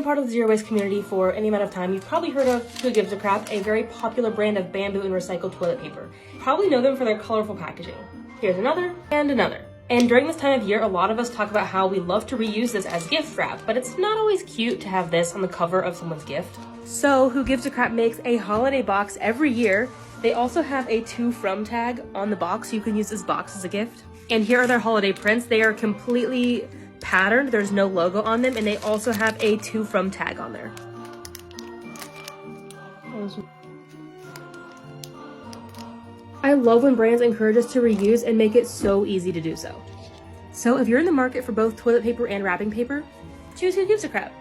Part of the zero waste community for any amount of time, you've probably heard of Who Gives a Crap, a very popular brand of bamboo and recycled toilet paper. You probably know them for their colorful packaging. Here's another, and another. And during this time of year, a lot of us talk about how we love to reuse this as gift wrap, but it's not always cute to have this on the cover of someone's gift. So Who Gives a Crap makes a holiday box every year. They also have a to from tag on the box, so you can use this box as a gift. And here are their holiday prints. They are completely patterned, there's no logo on them, and they also have a to from tag on there. I love when brands encourage us to reuse and make it so easy to do so. So if you're in the market for both toilet paper and wrapping paper, choose Who Gives a Crap.